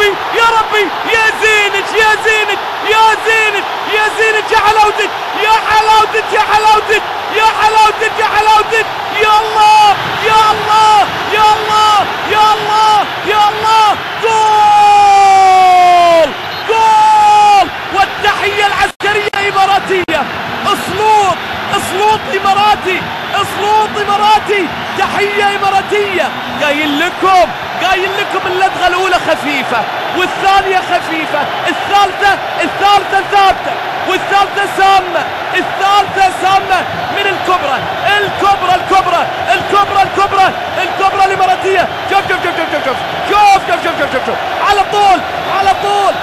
ربي يا ربي، يا زينت يا زينت يا زينت يا زينت، يا حلاوتك يا حلاوتك يا حلاوتك يا حلاوتك يا حلاوتك، يا الله يا الله يا الله يا الله يا الله. جول جول، والتحية العسكرية إماراتية. اسلوط إماراتي، اسلوط إماراتي، تحية إماراتية. قايل لكم اللدغة الأولى خفيفة والثانية خفيفة، الثالثة ثابتة، والثالثة سامة، الثالثة سامة من الكبرى الكبرى الكبرى الكبرى الكبرى الكبرى الإماراتية. شوف شوف شوف شوف شوف شوف شوف شوف شوف شوف شوف، على طول على طول